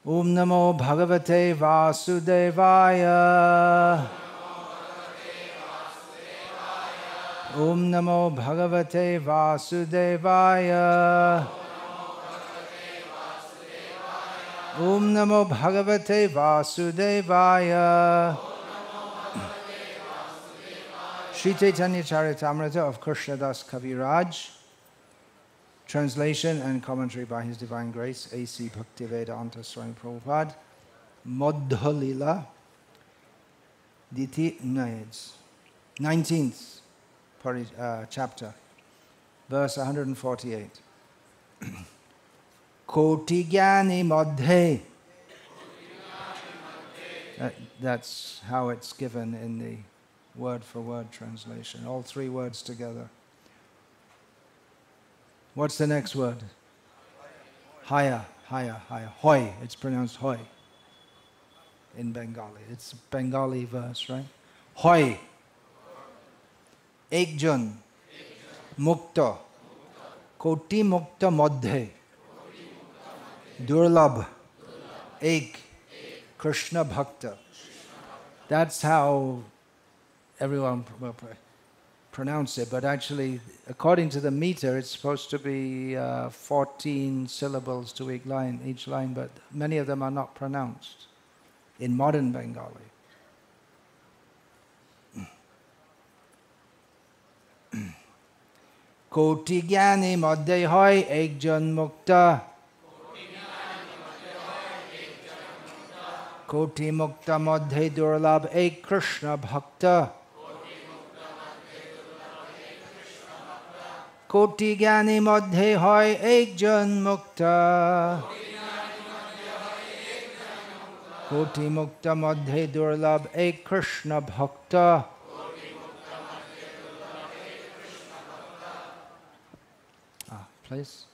Om Namo Bhagavate Vasudevaya. Om Namo Bhagavate Vasudevaya. Om Namo Bhagavate Vasudevaya. Sri Caitanya-caritamrta of Krishnadas Kaviraj. Translation and commentary by His Divine Grace, A.C. Bhaktivedanta Swami Prabhupada. Madhya Lila. 19th chapter, verse 148. Koti Gyani Madhe. That's how it's given in the word-for-word translation. All three words together. What's the next word? Haya, haya, haya. Hoi. It's pronounced hoi in Bengali. It's a Bengali verse, right? Hoi. Ekjun. Mukta. Koti mukta madhe. Durlabh. Ek. Krishna bhakta. That's how everyone pronounce it, but actually, according to the meter, it's supposed to be 14 syllables to each line, but many of them are not pronounced in modern Bengali. Koti Gyani Madhya Hoy Ekjan Mukta. Koti Mukta Madhya Durlabh Ek Krishna Bhakta. Koti Gyani Madhya Hoy Ekjan Mukta. Koti Mukta Madhya Durlabh Ek Krishna Bhakta. Please.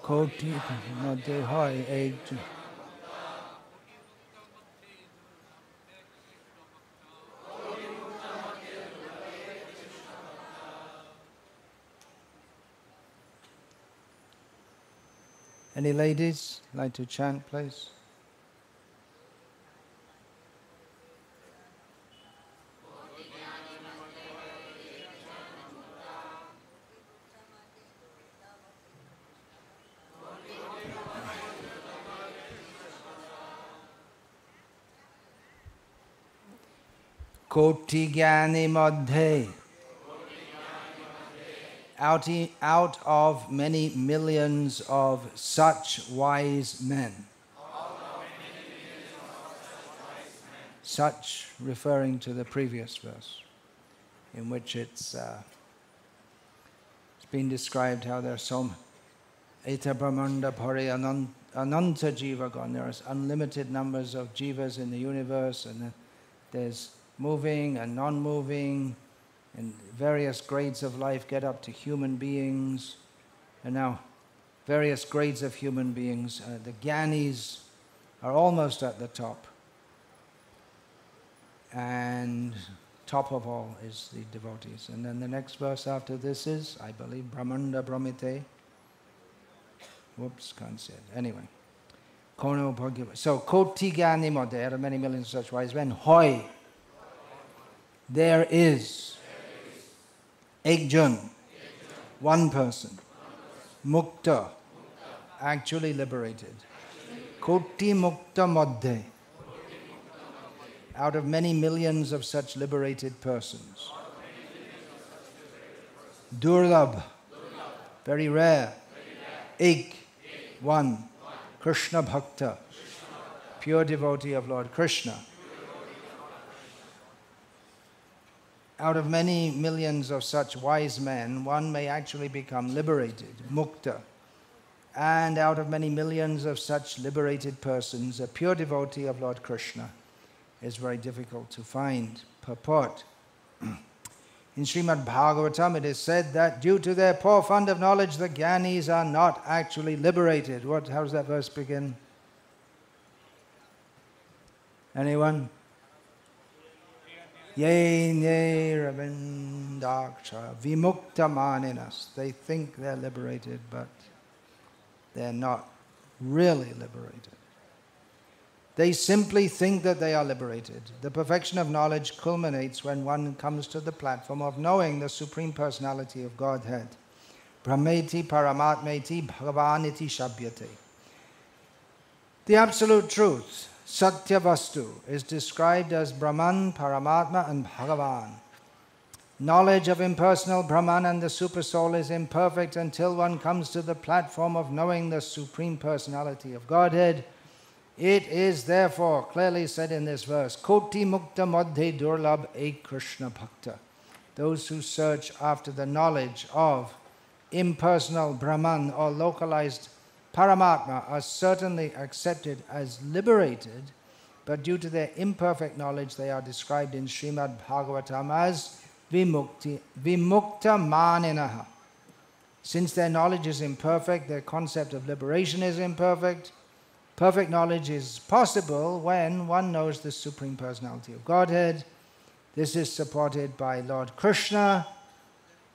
Koti Madhya Hoy Ekjan. Any ladies like to chant, please? Koti Gyani Madhe. Out of many millions of such wise men. Such referring to the previous verse, in which it's been described how there are so Eta Brahmanda Pari Ananta Jivagan. There are unlimited numbers of jivas in the universe, and there's moving and non-moving, and various grades of life get up to human beings. And now, various grades of human beings. The Gyanis are almost at the top. And top of all is the devotees. And then the next verse after this is, I believe, Brahmanda Brahmite. Whoops, can't say it. Anyway. Kono Bhagavad. So, Koti Gyani Madhe, there are many millions of such wise men. Hoy. There is Ekjun one person. Mukta, actually liberated. Koti mukta madhe, out of many millions of such liberated persons. Durlabh, very rare. Ek, one. Krishna Bhakta, pure devotee of Lord Krishna. Out of many millions of such wise men, one may actually become liberated, mukta. And out of many millions of such liberated persons, a pure devotee of Lord Krishna is very difficult to find. Purport. In Srimad Bhagavatam it is said that due to their poor fund of knowledge, the Gyanis are not actually liberated. How does that verse begin? Anyone? Ye ne ravindaksha vimukta maninas. They think they're liberated, but they're not really liberated. They simply think that they are liberated. The perfection of knowledge culminates when one comes to the platform of knowing the Supreme Personality of Godhead. Brahmeti paramatmeti bhagavaniti shabhyate. The absolute truth, Satya Vastu, is described as Brahman, Paramatma and Bhagavan. Knowledge of impersonal Brahman and the Supersoul is imperfect until one comes to the platform of knowing the Supreme Personality of Godhead. It is therefore clearly said in this verse, Koti mukta madhe durlabh ek Krishna bhakta. Those who search after the knowledge of impersonal Brahman or localized Paramatma are certainly accepted as liberated, but due to their imperfect knowledge, they are described in Srimad Bhagavatam as vimukta maninaha. Since their knowledge is imperfect, their concept of liberation is imperfect. Perfect knowledge is possible when one knows the Supreme Personality of Godhead. This is supported by Lord Krishna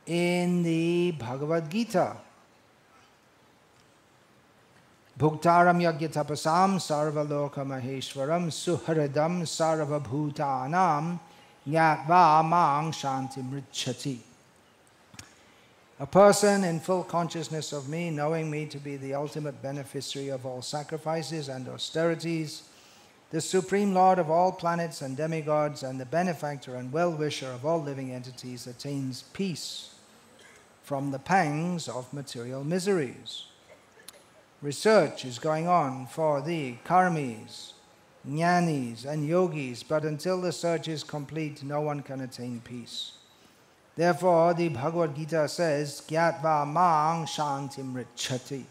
in the Bhagavad Gita. Bhuktaram yagyatapasam sarvaloka maheshwaram suhridam sarvabhutanam nyatva mang shanti mritchati. A person in full consciousness of me, knowing me to be the ultimate beneficiary of all sacrifices and austerities, the Supreme Lord of all planets and demigods, and the benefactor and well-wisher of all living entities, attains peace from the pangs of material miseries. Research is going on for the karmis, jnanis and yogis, but until the search is complete, no one can attain peace. Therefore, the Bhagavad Gita says, Gyatva mang shantim richati.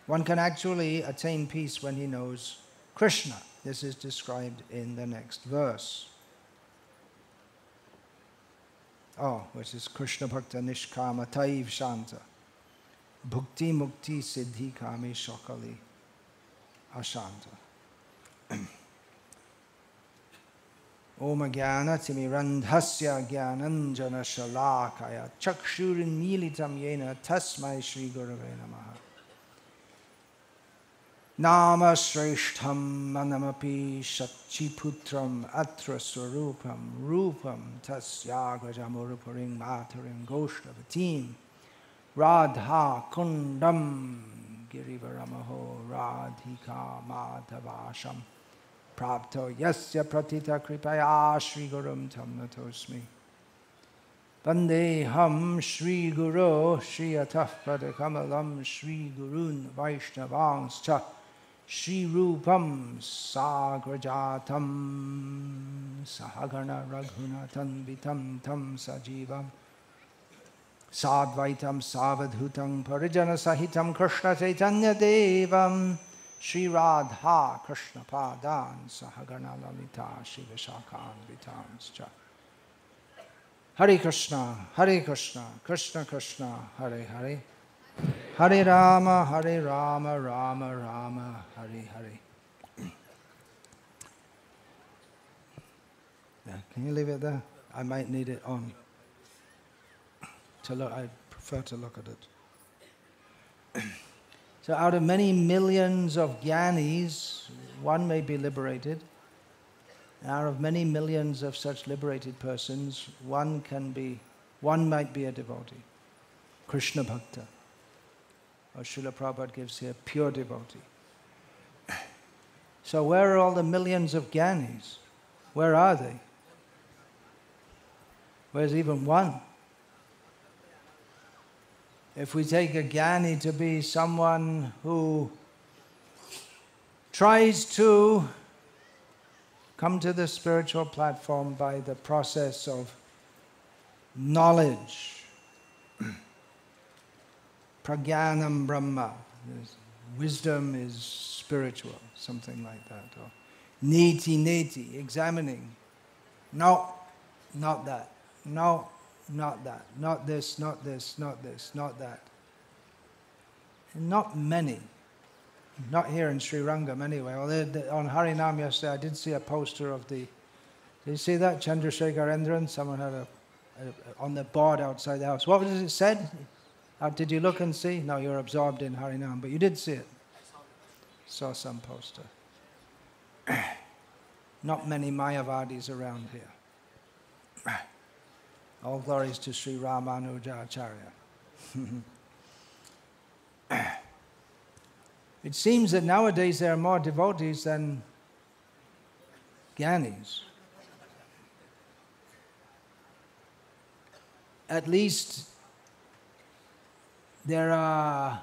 One can actually attain peace when he knows Krishna. This is described in the next verse. Which is Krishna Bhakta Nishkama Taiv Shanta. Bhukti Mukti Siddhi Kami Shokali Ashanta. Om Jnana Timirandhasya Jnananjana Shalakaya Chakshurin Militam Yena Tasmai Shri Gurave Namaha. Nama Shreshtham Manamapi Shachiputram Atra Swarupam Rupam Tasyagrajamurupuring Matarim Goshtavatim Radha Kundam Girivaramaho Radhika Madhavasham Prapto Yasya Pratita Kripaya Shri Gurum Tam Natosmi Vandeham Shri Guru Shri Atah Padakamalam Shri Gurun Vaishnavangscha Shri Rupam Sagrajatam Sahagana Raghunatan Vitam Tam Sajivam Sadvaitam Savadhutam Parijana Sahitam Krishna Caitanya Devam Shri Radha Krishna Padan Sahagana Lalita Shri Vishakhan Vitanscha. Hare Krishna, Krishna Krishna, Hare Hare. Hare Rama, Rama Rama, Hare Hare. Can you leave it there? I might need it on. I prefer to look at it. So out of many millions of jnanis, one may be liberated. And out of many millions of such liberated persons, one might be a devotee. Krishna Bhakta. Or Srila Prabhupada gives here, pure devotee. So where are all the millions of Gyanis? Where are they? Where's even one? If we take a Gyani to be someone who tries to come to the spiritual platform by the process of knowledge, pragyanam brahma, wisdom is spiritual, something like that. Or neti, examining. No, not that. No, not that. Not this, not this, not this, not that. And not many. Not here in Srirangam anyway. Although on Harinam yesterday I did see a poster of the... Did you see that? Chandrasekharendran? Someone had on the board outside the house. What was it said? Did you look and see? No, you're absorbed in Harinam, but you did see it. Saw some poster. Not many Mayavadis around here. All glories to Sri Ramanujacharya. It seems that nowadays there are more devotees than Gyanis. At least there are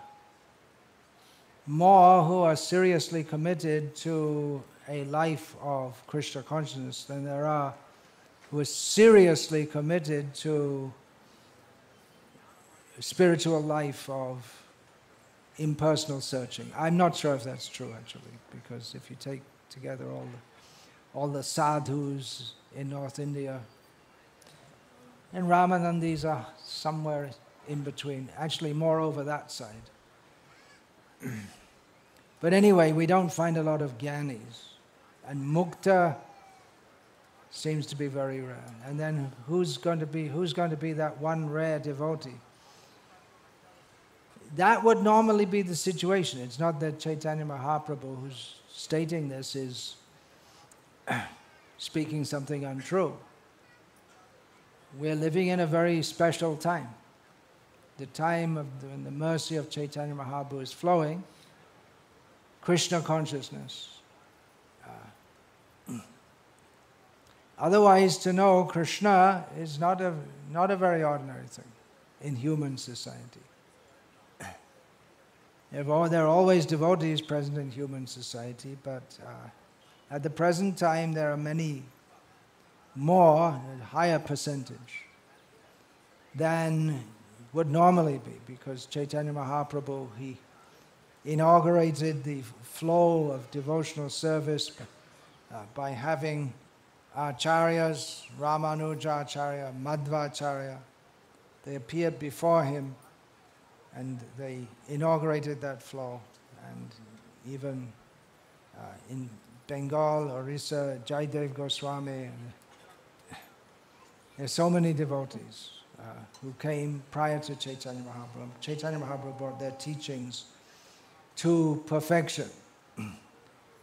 more who are seriously committed to a life of Krishna consciousness than there are who are seriously committed to a spiritual life of impersonal searching. I'm not sure if that's true actually, because if you take together all the sadhus in North India, and Ramanandis are somewhere in between, actually more over that side. But anyway, we don't find a lot of Gyanis. And Mukta seems to be very rare. And then who's going to be that one rare devotee? That would normally be the situation. It's not that Chaitanya Mahaprabhu, who's stating this, is speaking something untrue. We're living in a very special time. The time when the mercy of Chaitanya Mahaprabhu is flowing, Krishna consciousness. Otherwise, to know Krishna is not a very ordinary thing in human society. There are always devotees present in human society, but at the present time there are many more, a higher percentage than would normally be, because Chaitanya Mahaprabhu, he inaugurated the flow of devotional service by having acharyas, Ramanujacharya, Madhvacharya. They appeared before him and they inaugurated that flow. And even in Bengal, Orissa, Jaidev Goswami, there's so many devotees who came prior to Chaitanya Mahaprabhu. Chaitanya Mahaprabhu brought their teachings to perfection.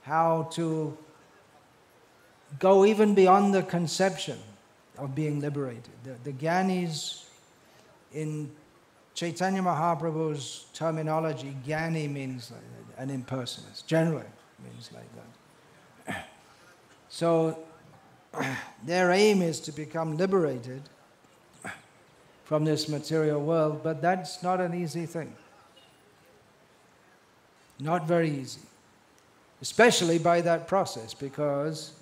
How to go even beyond the conception of being liberated. The Gyanis, in Chaitanya Mahaprabhu's terminology, Gyani means an impersonalist, generally means like that. So their aim is to become liberated from this material world, but that's not an easy thing. Not very easy. Especially by that process, because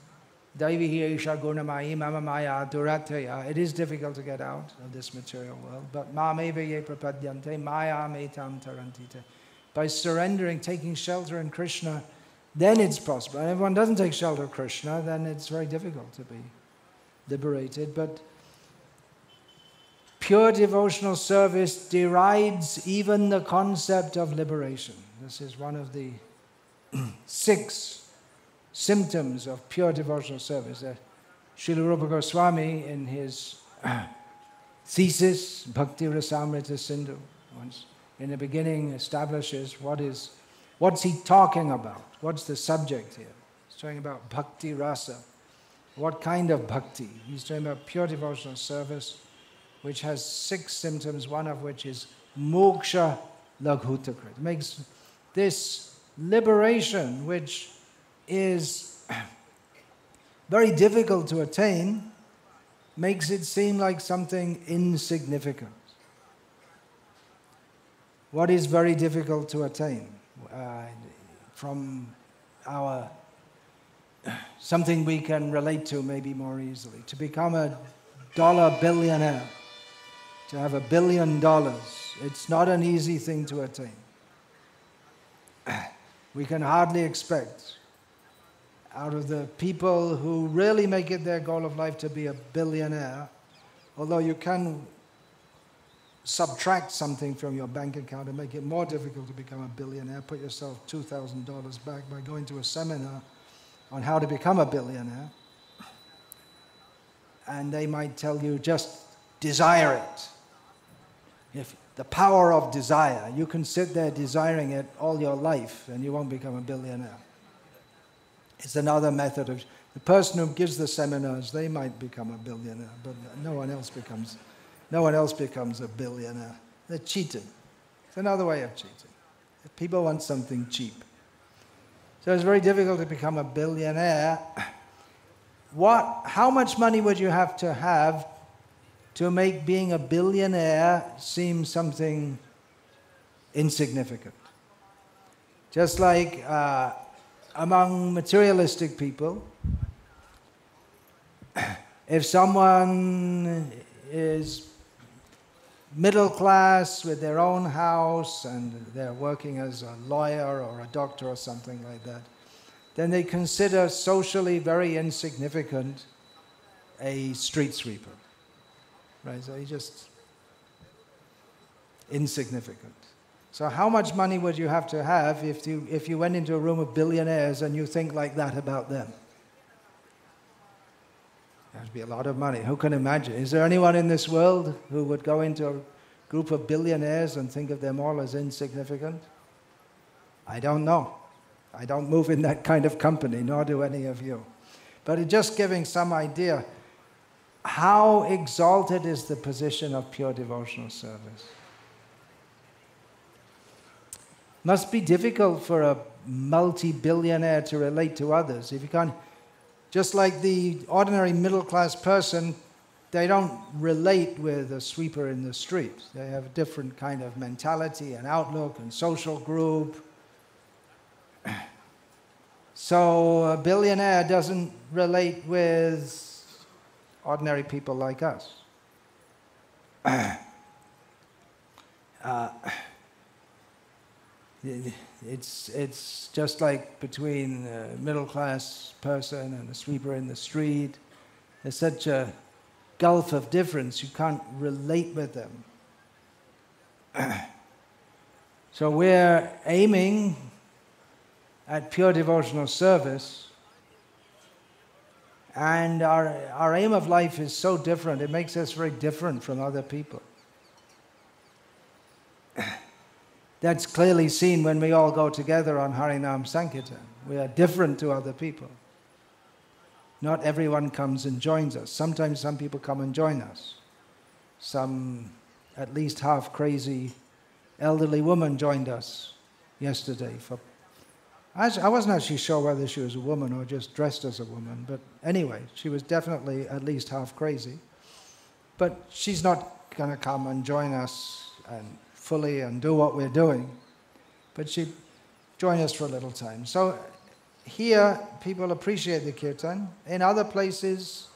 Daivihi Isha Gunamayi Mama Maya Durataya, it is difficult to get out of this material world, but Mameva Ye Prapadyante Maya Metam Tarantite. By surrendering, taking shelter in Krishna, then it's possible. And if one doesn't take shelter of Krishna, then it's very difficult to be liberated. But pure devotional service derides even the concept of liberation. This is one of the 6 symptoms of pure devotional service. Srila Rupa Goswami, in his thesis, Bhakti Rasamrita Sindhu, once in the beginning establishes what's he talking about? What's the subject here? He's talking about bhakti rasa. What kind of bhakti? He's talking about pure devotional service, which has 6 symptoms, one of which is moksha laghutakrita. It makes this liberation, which is very difficult to attain, makes it seem like something insignificant. What is very difficult to attain? From our something we can relate to maybe more easily. To become a dollar billionaire, to have $1 billion, it's not an easy thing to attain. We can hardly expect out of the people who really make it their goal of life to be a billionaire, although you can subtract something from your bank account and make it more difficult to become a billionaire, put yourself $2,000 back by going to a seminar on how to become a billionaire, and they might tell you just desire it. If the power of desire, you can sit there desiring it all your life and you won't become a billionaire. It's another method of, the person who gives the seminars, they might become a billionaire, but no one else becomes a billionaire. They're cheating. It's another way of cheating. If people want something cheap. So it's very difficult to become a billionaire. How much money would you have to make being a billionaire seem something insignificant? Just like among materialistic people, if someone is middle class with their own house and they're working as a lawyer or a doctor or something like that, then they consider socially very insignificant a street sweeper. Right? So he's just insignificant. So how much money would you have if you went into a room of billionaires and you think like that about them? There would be a lot of money. Who can imagine? Is there anyone in this world who would go into a group of billionaires and think of them all as insignificant? I don't know. I don't move in that kind of company, nor do any of you. But it's just giving some idea how exalted is the position of pure devotional service. Must be difficult for a multi-billionaire to relate to others. If you can't, just like the ordinary middle-class person, they don't relate with a sweeper in the street. They have a different kind of mentality and outlook and social group. So a billionaire doesn't relate with ordinary people like us. It's just like between a middle-class person and a sweeper in the street. There's such a gulf of difference, you can't relate with them. So we're aiming at pure devotional service, and our aim of life is so different, it makes us very different from other people. That's clearly seen when we all go together on Harinam Sankirtan. We are different to other people. Not everyone comes and joins us. Sometimes some people come and join us. Some at least half-crazy elderly woman joined us yesterday. I wasn't actually sure whether she was a woman or just dressed as a woman, but anyway, she was definitely at least half-crazy. But she's not going to come and join us and fully and do what we're doing, but she joined us for a little time. So here, people appreciate the kirtan. In other places,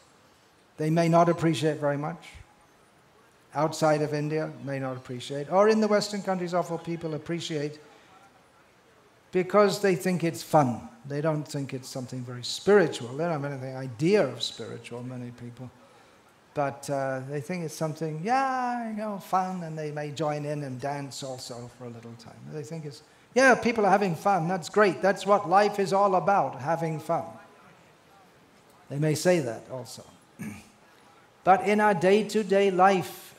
they may not appreciate very much. Outside of India, may not appreciate. Or in the Western countries, often people appreciate because they think it's fun. They don't think it's something very spiritual. They don't have any idea of spiritual, many people. But they think it's something, fun, and they may join in and dance also for a little time. They think it's, people are having fun, that's great. That's what life is all about, having fun. They may say that also. But in our day-to-day life,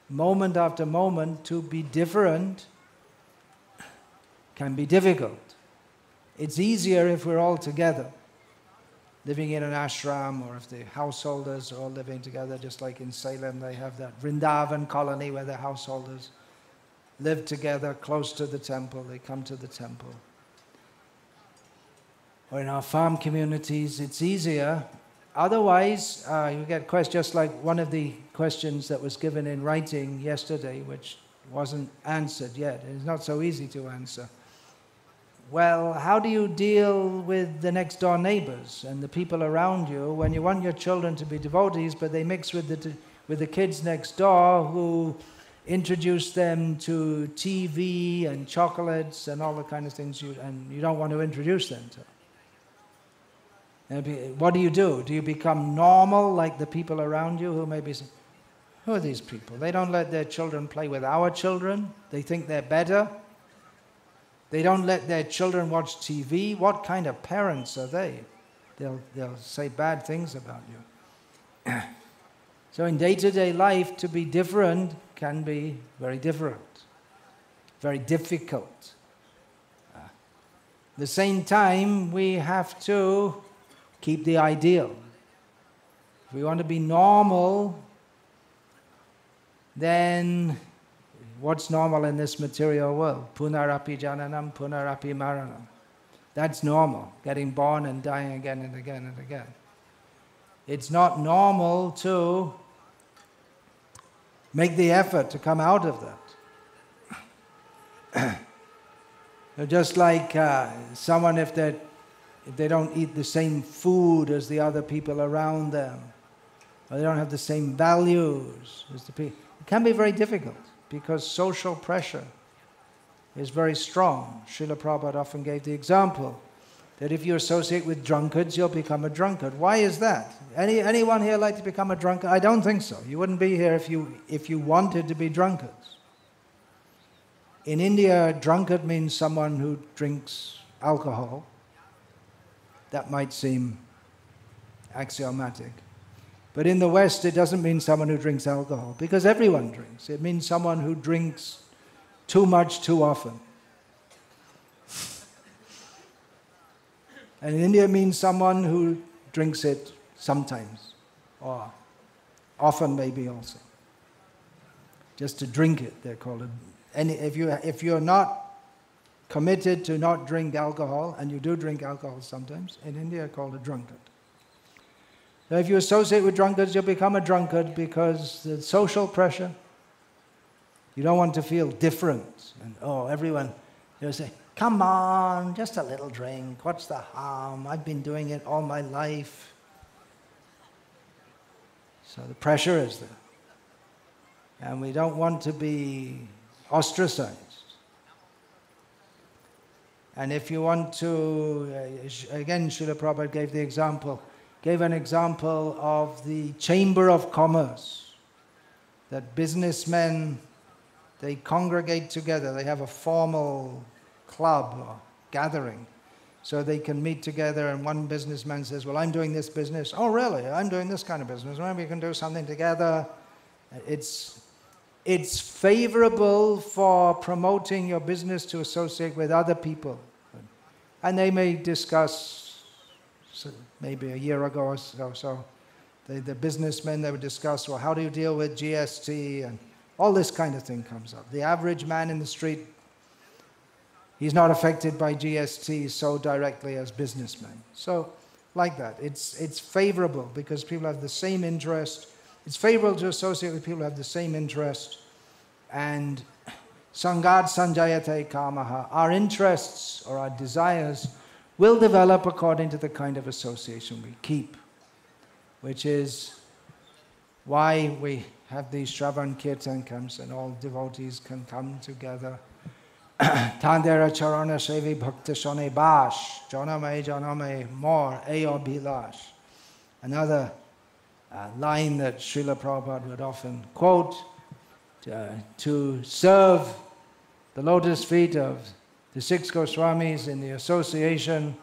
moment after moment, to be different can be difficult. It's easier if we're all together. living in an ashram, or if the householders are all living together, just like in Salem, they have that Vrindavan colony where the householders live together close to the temple, they come to the temple. Or in our farm communities, it's easier. Otherwise, you get questions, just like one of the questions that was given in writing yesterday, which wasn't answered yet. It's not so easy to answer. Well, how do you deal with the next door neighbors and the people around you when you want your children to be devotees, but they mix with the kids next door who introduce them to TV and chocolates and all the kind of things and you don't want to introduce them to? What do? Do you become normal like the people around you who may be saying, who are these people? They don't let their children play with our children. They think they're better. They don't let their children watch TV. What kind of parents are they? They'll say bad things about you. So in day-to-day life, to be different can be very different, very difficult. At the same time, we have to keep the ideal. If we want to be normal, then what's normal in this material world? Punarapi jananam, punarapi maranam. That's normal, getting born and dying again and again and again. It's not normal to make the effort to come out of that. Just like someone, if they don't eat the same food as the other people around them, or they don't have the same values as the people, it can be very difficult because social pressure is very strong. Srila Prabhupada often gave the example that if you associate with drunkards, you'll become a drunkard. Why is that? Anyone here like to become a drunkard? I don't think so. You wouldn't be here if you wanted to be drunkards. In India, drunkard means someone who drinks alcohol. That might seem axiomatic. But in the West, it doesn't mean someone who drinks alcohol, because everyone drinks. It means someone who drinks too much too often. And in India, it means someone who drinks it sometimes, or often maybe also. Just to drink it, they're called it. And if you're not committed to not drink alcohol, and you do drink alcohol sometimes, in India called a drunkard. So if you associate with drunkards, you'll become a drunkard because the social pressure, you don't want to feel different. And everyone, they'll say, come on, just a little drink, what's the harm? I've been doing it all my life. So the pressure is there. And we don't want to be ostracized. And if you want to, again, Srila Prabhupada gave an example of the Chamber of Commerce, that businessmen, they congregate together, they have a formal club or gathering, so they can meet together, and one businessman says, well, I'm doing this business. Oh, really? I'm doing this kind of business. Maybe we can do something together. It's favorable for promoting your business to associate with other people. And they may discuss, maybe a year ago or so, the businessmen, they would discuss, well, how do you deal with GST? And all this kind of thing comes up. The average man in the street, he's not affected by GST so directly as businessmen. So, like that. It's favorable because people have the same interest. It's favorable to associate with people who have the same interest. And Sangat sanjayate kamaha. Our interests or our desires will develop according to the kind of association we keep, which is why we have these Shravan Kirtan camps and all devotees can come together. Tandera charana sevi bhakta shone bash, janame more ayo bhilash. Another line that Srila Prabhupada would often quote, to serve the lotus feet of the 6 Goswamis in the association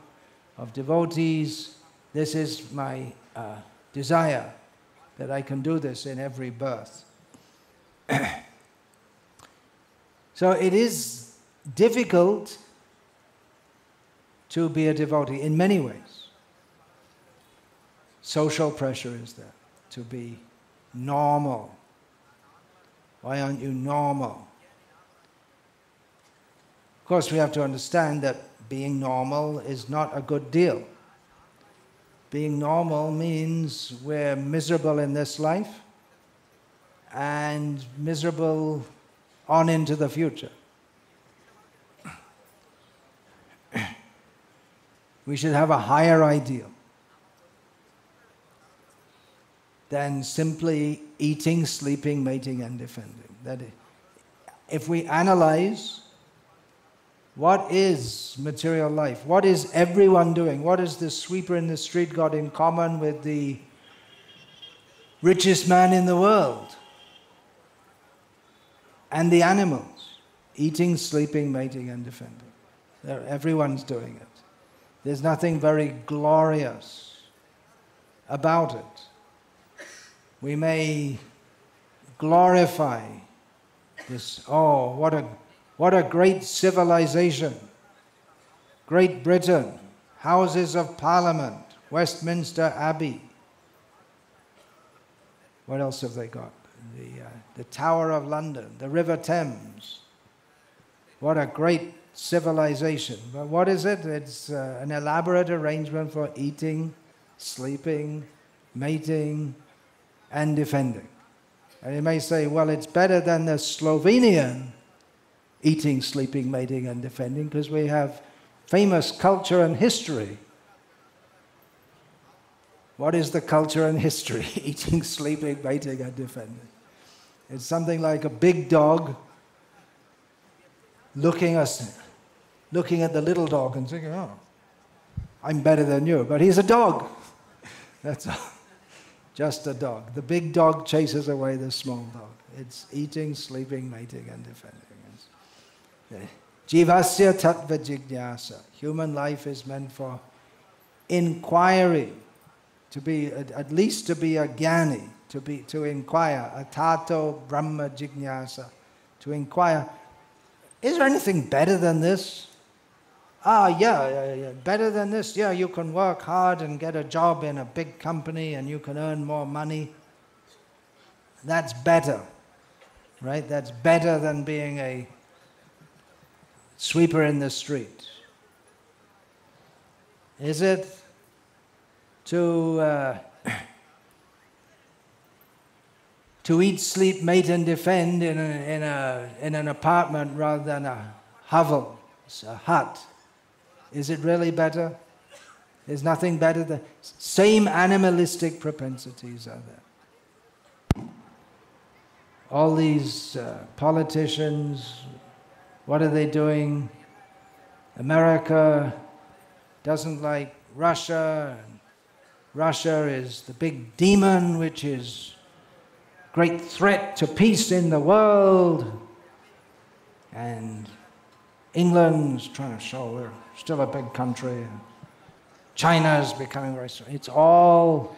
of devotees. This is my desire, that I can do this in every birth. So it is difficult to be a devotee in many ways. social pressure is there to be normal. Why aren't you normal? Of course, we have to understand that being normal is not a good deal. Being normal means we're miserable in this life and miserable on into the future. We should have a higher ideal than simply eating, sleeping, mating, and defending. That if we analyze what is material life, what is everyone doing, what has the sweeper in the street got in common with the richest man in the world and the animals? Eating, sleeping, mating, and defending. Everyone's doing it. There's nothing very glorious about it. We may glorify this, oh, what a great civilization. Great Britain, Houses of Parliament, Westminster Abbey. What else have they got? The Tower of London, the River Thames. What a great civilization. But what is it? It's an elaborate arrangement for eating, sleeping, mating, and defending. And you may say, well, it's better than the Slovenian eating, sleeping, mating, and defending, because we have famous culture and history. What is the culture and history? Eating, sleeping, mating, and defending. It's something like a big dog looking at the little dog and thinking, oh, I'm better than you. But he's a dog. That's all. Just a dog. The big dog chases away the small dog. It's eating, sleeping, mating, and defending. Jivasya tattva jignasa. Human life is meant for inquiry, to be at least to be a jnani, to inquire. Atato brahma jignasa, to inquire. Is there anything better than this? Yeah, better than this. Yeah, you can work hard and get a job in a big company and you can earn more money. That's better, right? That's better than being a sweeper in the street. Is it to eat, sleep, mate, and defend in an apartment rather than a hovel, a hut? Is it really better? There's nothing better than... Same animalistic propensities are there. All these politicians, what are they doing? America doesn't like Russia. Russia is the big demon, which is a great threat to peace in the world. And England's trying to show we're still a big country. China's becoming very strong. It's all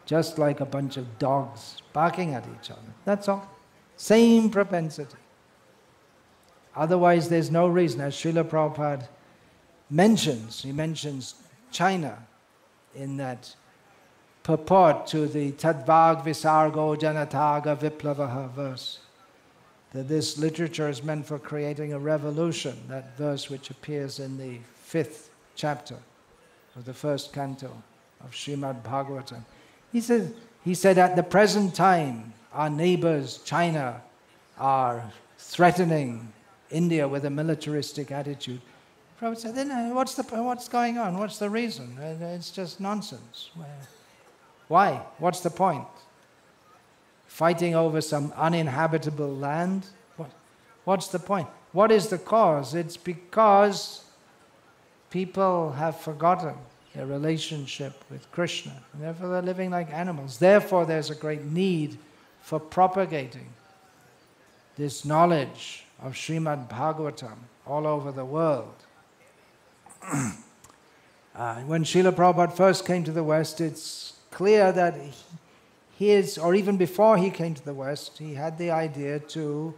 just like a bunch of dogs barking at each other. That's all. Same propensity. Otherwise, there's no reason. As Srila Prabhupada mentions, he mentions China in that purport to the Tadvag Visargo Janataga Viplavaha verse. That this literature is meant for creating a revolution, that verse which appears in the 5th chapter of the 1st canto of Srimad Bhagavatam. He said, at the present time, our neighbors, China, are threatening India with a militaristic attitude. Prabhupada said, then what's going on? What's the reason? It's just nonsense. Why? What's the point? Fighting over some uninhabitable land? What's the point? What is the cause? It's because people have forgotten their relationship with Krishna. And therefore they're living like animals. Therefore there's a great need for propagating this knowledge of Srimad Bhagavatam all over the world. When Srila Prabhupada first came to the West, it's clear that or even before he came to the West, he had the idea to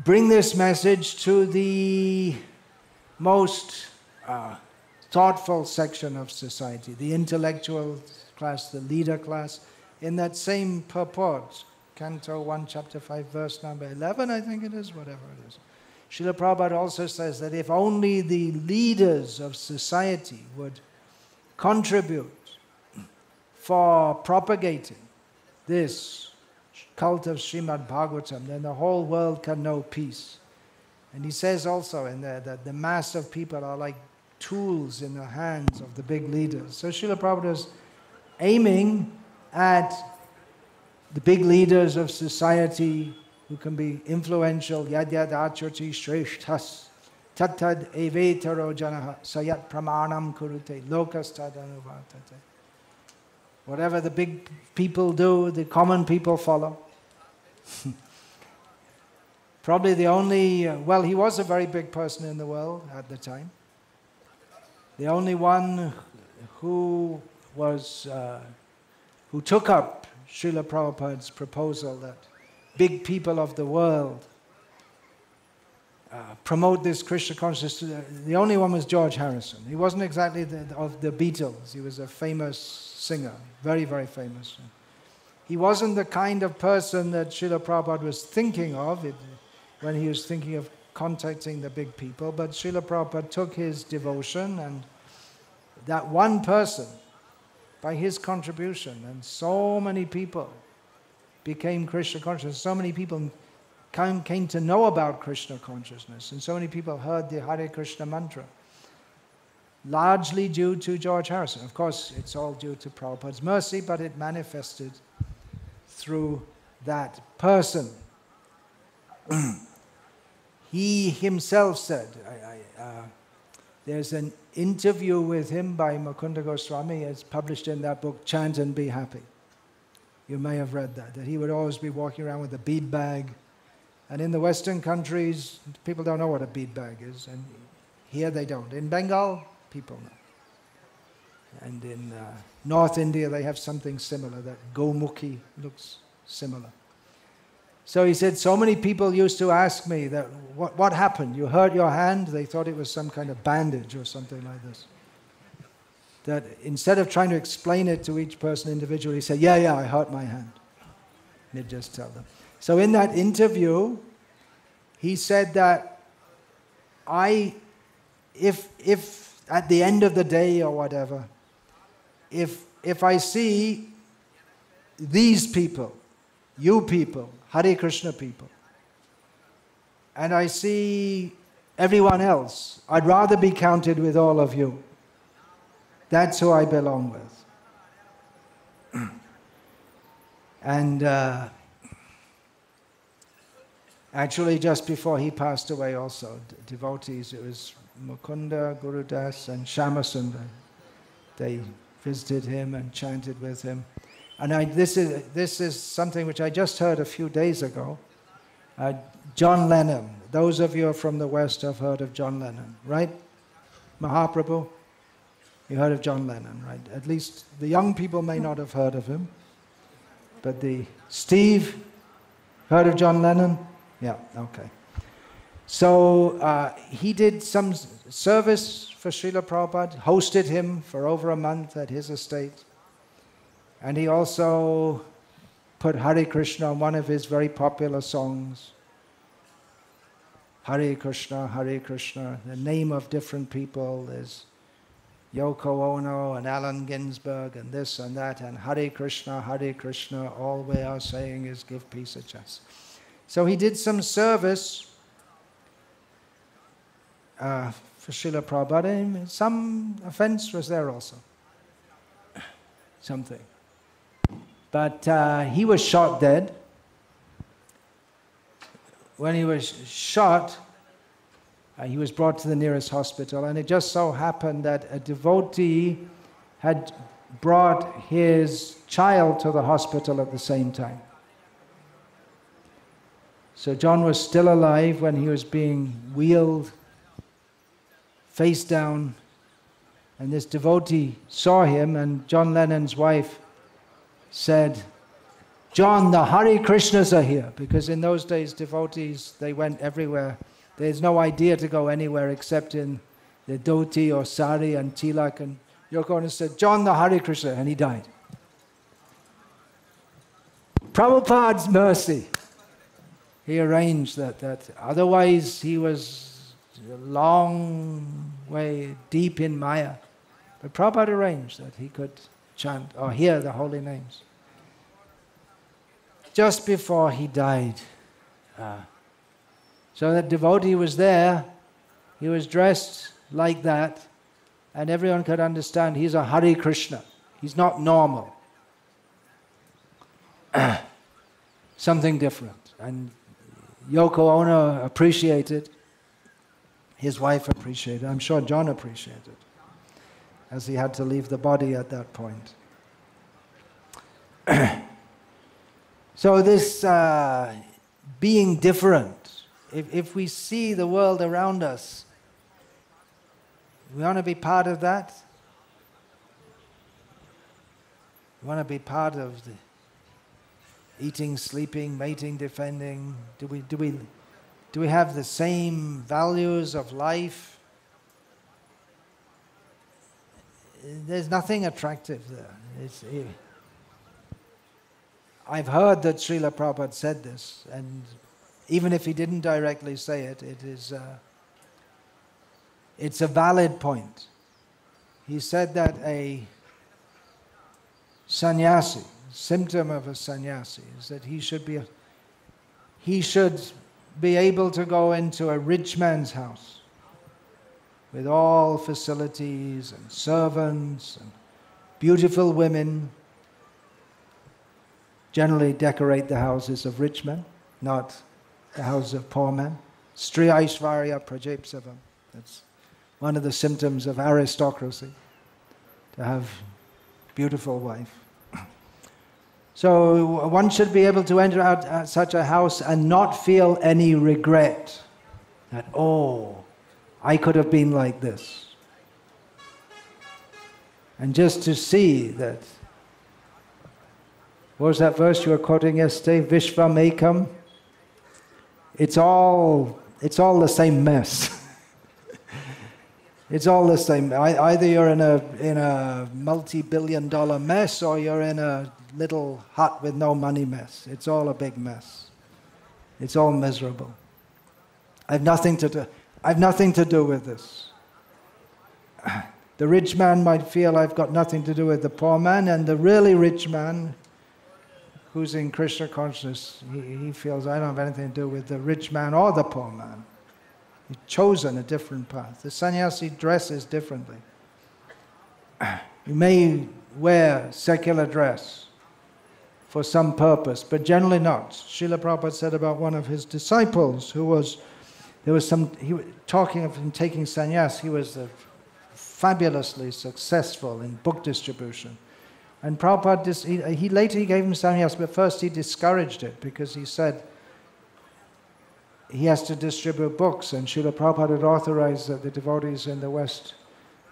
bring this message to the most thoughtful section of society, the intellectual class, the leader class. In that same purport, Canto 1, Chapter 5, verse number 11, I think it is, whatever it is. Srila Prabhupada also says that if only the leaders of society would contribute for propagating this cult of Srimad Bhagavatam, then the whole world can know peace. And he says also in there that the mass of people are like tools in the hands of the big leaders. So Srila Prabhupada is aiming at the big leaders of society who can be influential. Yad yad achati shreshthas tattad evetaro janaha sayat pramanam kurute lokas tadanuvartate. Whatever the big people do, the common people follow. Probably the only, well, he was a very big person in the world at the time. The only one who was, who took up Srila Prabhupada's proposal that big people of the world promote this Krishna consciousness. The only one was George Harrison. He wasn't exactly of the Beatles. He was a famous singer, very, very famous. He wasn't the kind of person that Srila Prabhupada was thinking of when he was thinking of contacting the big people, but Srila Prabhupada took his devotion and that one person, by his contribution, and so many people became Krishna conscious, so many people came to know about Krishna consciousness, and so many people heard the Hare Krishna mantra, largely due to George Harrison. Of course, it's all due to Prabhupada's mercy, but it manifested through that person. He himself said, there's an interview with him by Mukunda Goswami, it's published in that book, Chant and Be Happy. You may have read that he would always be walking around with a bead bag. And in the Western countries, people don't know what a bead bag is, and here they don't. In Bengal, people know. And in North India, they have something similar, that Gomukhi looks similar. So he said, so many people used to ask me that, what happened? You hurt your hand? They thought it was some kind of bandage or something like this. That instead of trying to explain it to each person individually, he said, yeah, I hurt my hand. And he'd just tell them. So in that interview, he said that if at the end of the day or whatever, if I see these people, you people, Hare Krishna people, and I see everyone else, I'd rather be counted with all of you. That's who I belong with. And actually, just before he passed away also, devotees, it was Mukunda, Gurudas, and Shyamasundar. They visited him and chanted with him. And this is something which I just heard a few days ago. John Lennon. Those of you from the West have heard of John Lennon, right? Mahaprabhu? You heard of John Lennon, right? At least the young people may not have heard of him. But Steve, heard of John Lennon? Yeah, okay. So he did some service for Srila Prabhupada, hosted him for over a month at his estate. And he also put Hare Krishna on one of his very popular songs. Hare Krishna, the name of different people. There's Yoko Ono and Allen Ginsberg and this and that, and Hare Krishna, all we are saying is give peace a chance. So he did some service for Srila Prabhupada. Some offense was there also. Something. But he was shot dead. When he was shot, he was brought to the nearest hospital, and it just so happened that a devotee had brought his child to the hospital at the same time. So John was still alive when he was being wheeled face down, and this devotee saw him, and John Lennon's wife said, John, the Hare Krishnas are here, because in those days devotees, they went everywhere. There's no idea to go anywhere except in the dhoti or sari and tilak, and Yoko Ono said, "John the Hare Krishna," and he died. Prabhupada's mercy. He arranged that. Otherwise, he was a long way deep in Maya. But Prabhupada arranged that he could chant or hear the holy names. Just before he died. So that devotee was there, he was dressed like that, and everyone could understand he's a Hare Krishna. He's not normal. Something different. And Yoko Ono appreciated, his wife appreciated, I'm sure John appreciated, as he had to leave the body at that point. So this being different, if we see the world around us, we want to be part of that. We want to be part of the eating, sleeping, mating, defending. Do we have the same values of life? There's nothing attractive there. I've heard that Srila Prabhupada said this, and even if he didn't directly say it, it's a valid point. He said that a sannyasi, symptom of a sannyasi, is that he should be able to go into a rich man's house with all facilities and servants and beautiful women. Generally decorate the houses of rich men, not the houses of poor men. Stri Aishvarya Prajepsavam. That's one of the symptoms of aristocracy, to have beautiful wife. So one should be able to enter at such a house and not feel any regret that, oh, I could have been like this. And just to see that, what was that verse you were quoting yesterday? Vishvam Ekam. It's all the same mess. It's all the same. Either you're in a multi-billion-dollar mess, or you're in a little hut with no money mess. It's all a big mess. It's all miserable. I have nothing to do with this. The rich man might feel I've got nothing to do with the poor man, and the really rich man who's in Krishna consciousness, he feels I don't have anything to do with the rich man or the poor man. He's chosen a different path. The sannyasi dresses differently. You may wear secular dress for some purpose, but generally not. Srila Prabhupada said about one of his disciples he was talking of him taking sannyas. He was fabulously successful in book distribution. And Prabhupada, he later gave him sannyas, but first he discouraged it because he said he has to distribute books, and Srila Prabhupada had authorized that the devotees in the West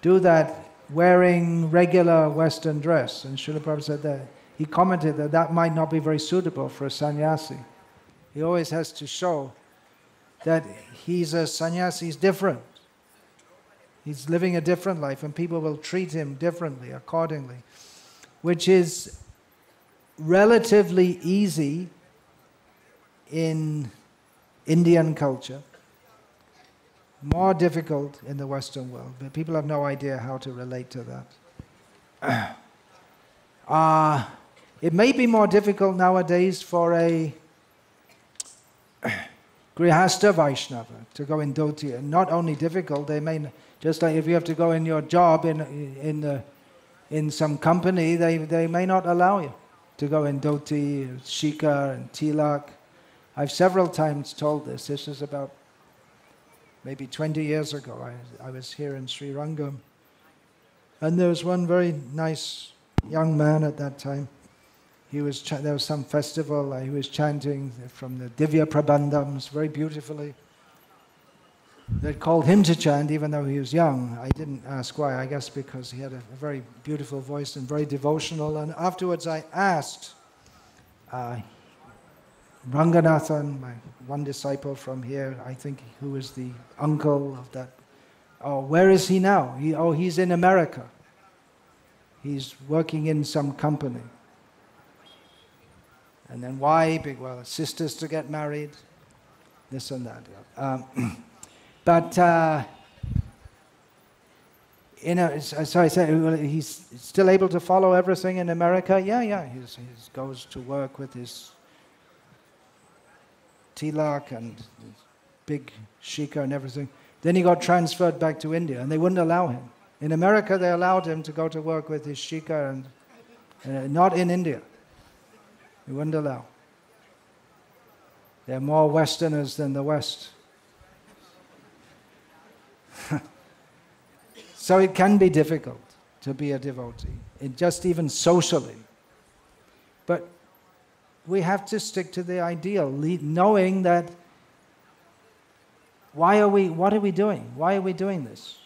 do that wearing regular Western dress. And Srila Prabhupada said that he commented that might not be very suitable for a sannyasi. He always has to show that he's a sannyasi, he's different. He's living a different life, and people will treat him differently, accordingly, which is relatively easy in Indian culture, more difficult in the Western world, but people have no idea how to relate to that. It may be more difficult nowadays for a Grihastha Vaishnava to go in dhoti. And not only difficult, they may, just like if you have to go in your job in some company, they may not allow you to go in dhoti, shikha and tilak. I've several times told this. This is about maybe 20 years ago. I was here in Srirangam. And there was one very nice young man at that time. There was some festival. He was chanting from the Divya Prabandhams very beautifully. They called him to chant even though he was young. I didn't ask why. I guess because he had a very beautiful voice and very devotional. And afterwards I asked Ranganathan, my one disciple from here, I think, who is the uncle of that Oh, where is he now? He's in America. He's working in some company. And then why? Well, sisters to get married, this and that. So I said, well, he's still able to follow everything in America? Yeah. He goes to work with his tilak and his big shika and everything. Then he got transferred back to India, and they wouldn't allow him. In America, they allowed him to go to work with his shika, and not in India. They wouldn't allow. There are more Westerners than the West. So it can be difficult to be a devotee, just even socially. But we have to stick to the ideal, knowing that what are we doing? Why are we doing this?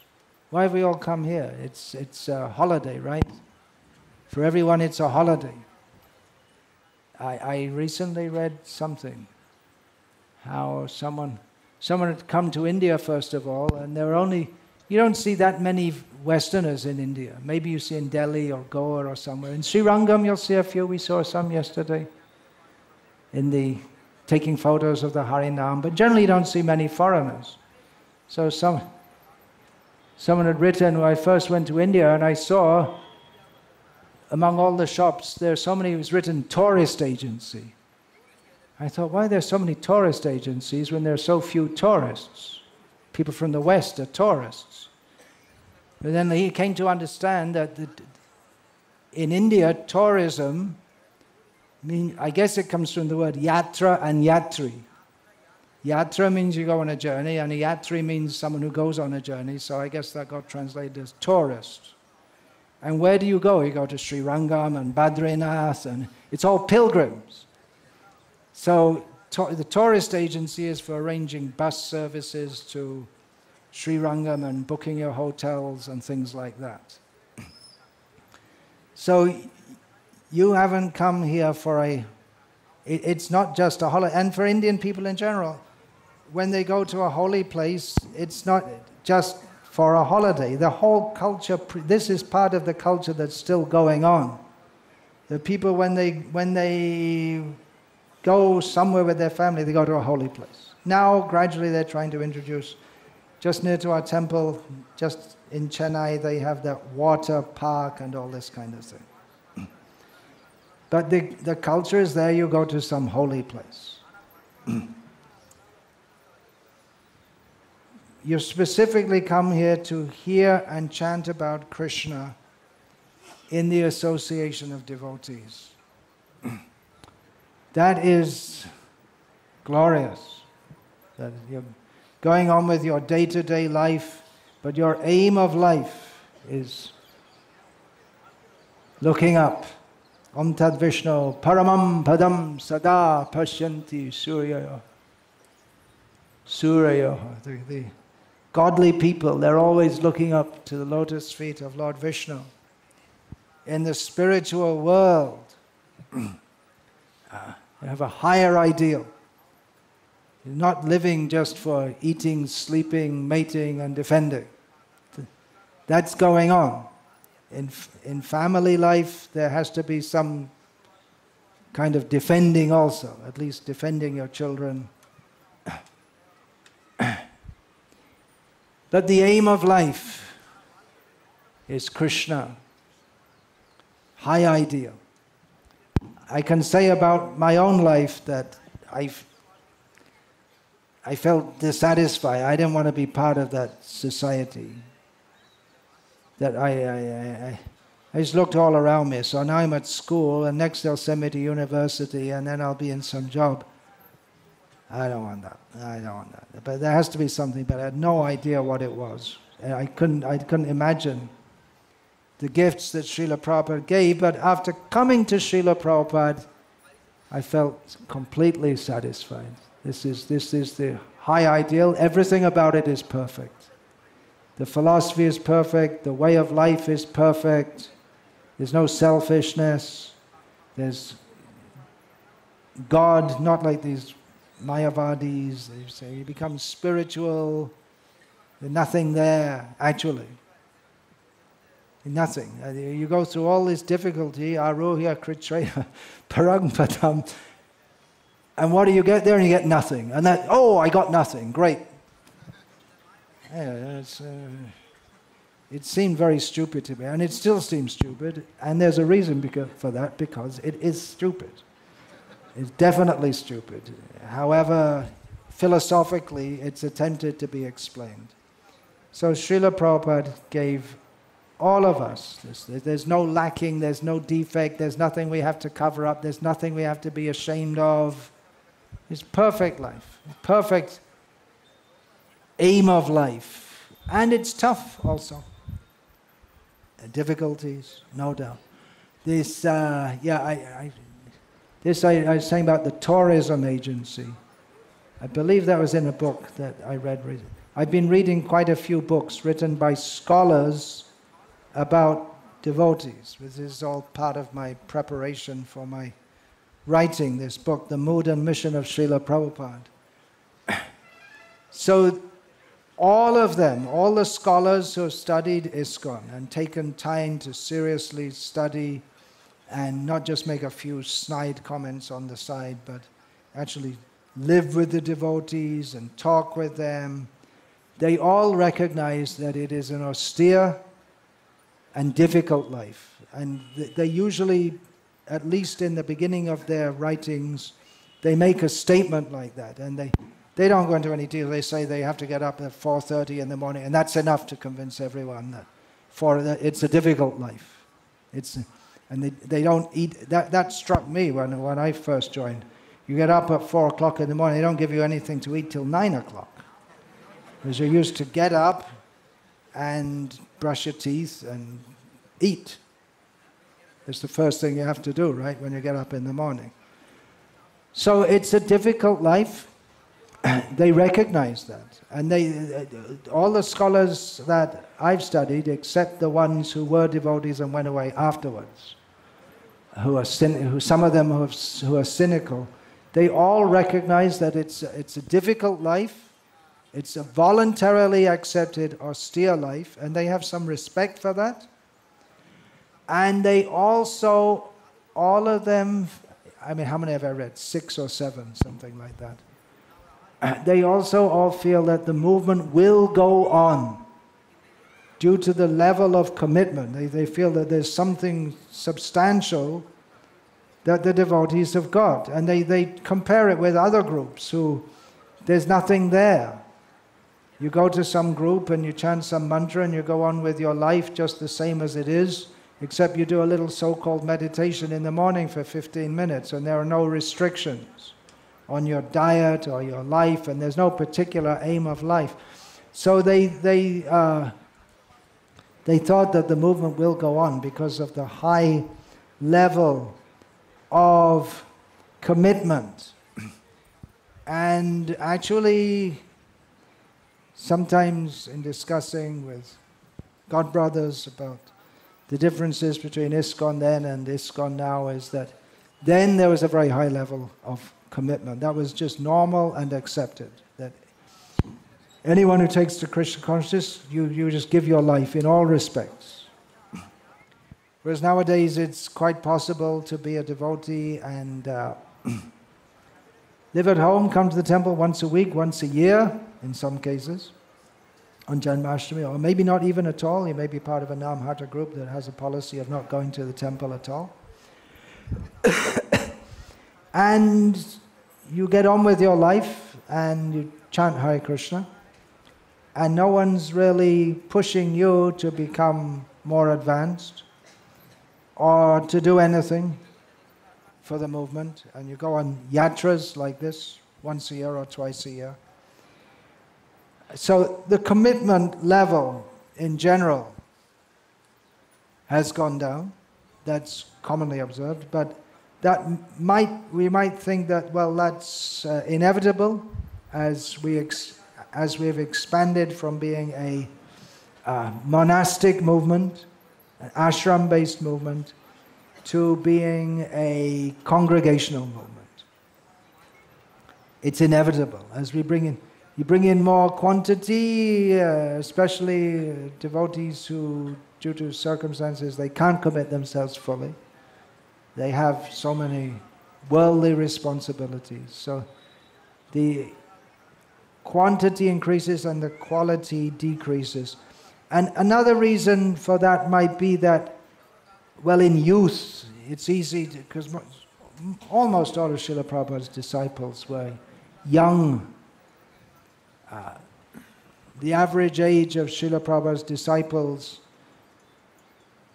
Why have we all come here? It's a holiday, right? For everyone it's a holiday. I recently read something, how someone had come to India first of all, and you don't see that many Westerners in India. Maybe you see in Delhi or Goa or somewhere. In Srirangam you'll see a few. We saw some yesterday taking photos of the Harinam, but generally you don't see many foreigners. So someone had written, when I first went to India and I saw among all the shops there are so many, it was written tourist agency. I thought, why are there so many tourist agencies when there are so few tourists? People from the West are tourists. But then he came to understand that in India, tourism, I guess it comes from the word yatra and yatri. Yatra means you go on a journey, and a yatri means someone who goes on a journey, so I guess that got translated as tourist. And where do you go? You go to Srirangam and Badrinath, and it's all pilgrims. So the tourist agency is for arranging bus services to Srirangam and booking your hotels and things like that. So you haven't come here for it's not just a holiday. And for Indian people in general, when they go to a holy place, it's not just for a holiday. The whole culture, this is part of the culture that's still going on. The people, when they go somewhere with their family, they go to a holy place. Now, gradually, they're trying to introduce, just near to our temple, just in Chennai, they have that water park and all this kind of thing. But the culture is there, you go to some holy place. You specifically come here to hear and chant about Krishna in the association of devotees. That is glorious. That you're going on with your day-to-day life, but your aim of life is looking up. Om Tad Vishnu Paramam Padam Sada Pashyanti Suryayo. The godly people, they're always looking up to the lotus feet of Lord Vishnu. In the spiritual world, they have a higher ideal. You're not living just for eating, sleeping, mating, and defending. That's going on. In family life, there has to be some kind of defending also, at least defending your children. But the aim of life is Krishna, high ideal. I can say about my own life that I felt dissatisfied. I didn't want to be part of that society. That I just looked all around me. So now I'm at school, and next they'll send me to university, and then I'll be in some job. I don't want that. I don't want that. But there has to be something, but I had no idea what it was. I couldn't imagine the gifts that Srila Prabhupada gave, but after coming to Srila Prabhupada, I felt completely satisfied. This is the high ideal. Everything about it is perfect. The philosophy is perfect. The way of life is perfect. There's no selfishness. There's God, not like these Mayavadis. They say you become spiritual. There's nothing there, actually. Nothing. You go through all this difficulty, aruhya, kritreya, parangpadam, and what do you get there? And you get nothing. And that, oh, I got nothing. Great. Yeah, it seemed very stupid to me, and it still seems stupid, and there's a reason for that, because it is stupid. It's definitely stupid. However, philosophically, it's attempted to be explained. So Srila Prabhupada gave all of us, there's no lacking, there's no defect, there's nothing we have to cover up, there's nothing we have to be ashamed of. It's perfect life, perfect aim of life. And it's tough also. Difficulties, no doubt. This, I was saying about the tourism agency. I believe that was in a book that I read recently. I've been reading quite a few books written by scholars about devotees. This is all part of my preparation for my writing this book, The Mood and Mission of Srila Prabhupada. So all of them, all the scholars who have studied ISKCON and taken time to seriously study and not just make a few snide comments on the side, but actually live with the devotees and talk with them, they all recognize that it is an austere and difficult life. And they usually, at least in the beginning of their writings, they make a statement like that. And they don't go into any detail. They say they have to get up at 4:30 in the morning, and that's enough to convince everyone that it's a difficult life. And they don't eat. That struck me when I first joined. You get up at 4 o'clock in the morning, they don't give you anything to eat till 9 o'clock. Because you're used to get up and brush your teeth and eat. It's the first thing you have to do, right, when you get up in the morning. So it's a difficult life. They recognize that. And all the scholars that I've studied, except the ones who were devotees and went away afterwards, some of them who are cynical, they all recognize that it's a difficult life. It's a voluntarily accepted, austere life, and they have some respect for that. And they also, all of them, I mean, how many have I read? 6 or 7, something like that. They also all feel that the movement will go on due to the level of commitment. They feel that there's something substantial that the devotees have got. And they compare it with other groups who, there's nothing there. You go to some group and you chant some mantra and you go on with your life just the same as it is, except you do a little so-called meditation in the morning for 15 minutes, and there are no restrictions on your diet or your life, and there's no particular aim of life. So they thought that the movement will go on because of the high level of commitment. And actually, sometimes in discussing with God brothers about the differences between ISKCON then and ISKCON now, is that then there was a very high level of commitment. That was just normal and accepted. That anyone who takes to Krishna consciousness, you just give your life in all respects. Whereas nowadays it's quite possible to be a devotee and live at home, come to the temple once a week, once a year, in some cases, on Janmashtami, or maybe not even at all. You may be part of a Namhata group that has a policy of not going to the temple at all. And you get on with your life and you chant Hare Krishna, and no one's really pushing you to become more advanced or to do anything for the movement. And you go on yatras like this once a year or twice a year. So the commitment level in general has gone down. That's commonly observed, but we might think that, well, that's inevitable as we've expanded from being a monastic movement, an ashram-based movement, to being a congregational movement. It's inevitable as we bring in. You bring in more quantity, especially devotees who, due to circumstances, they can't commit themselves fully. They have so many worldly responsibilities. So the quantity increases and the quality decreases. And another reason for that might be that, well, in youth, it's easy to, because almost all of Srila Prabhupada's disciples were young. The average age of Srila Prabhupada's disciples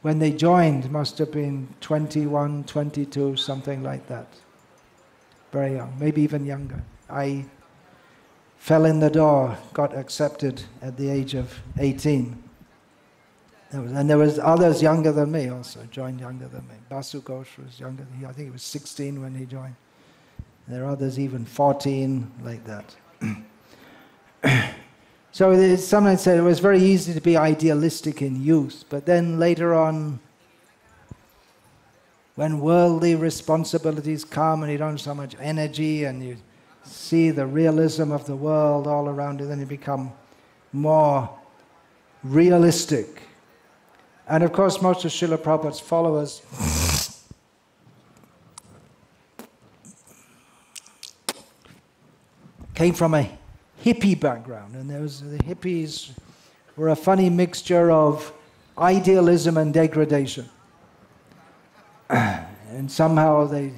when they joined must have been 21, 22, something like that. Very young, maybe even younger. I fell in the door, got accepted at the age of 18. And there was others younger than me also, joined younger than me. Basu Ghosh was younger than me. I think he was 16 when he joined. There are others even 14, like that. So sometimes said it was very easy to be idealistic in youth, but then later on, when worldly responsibilities come and you don't have so much energy and you see the realism of the world all around you, then you become more realistic. And of course, most of Srila Prabhupada's followers came from a hippie background, and the hippies were a funny mixture of idealism and degradation. And somehow they,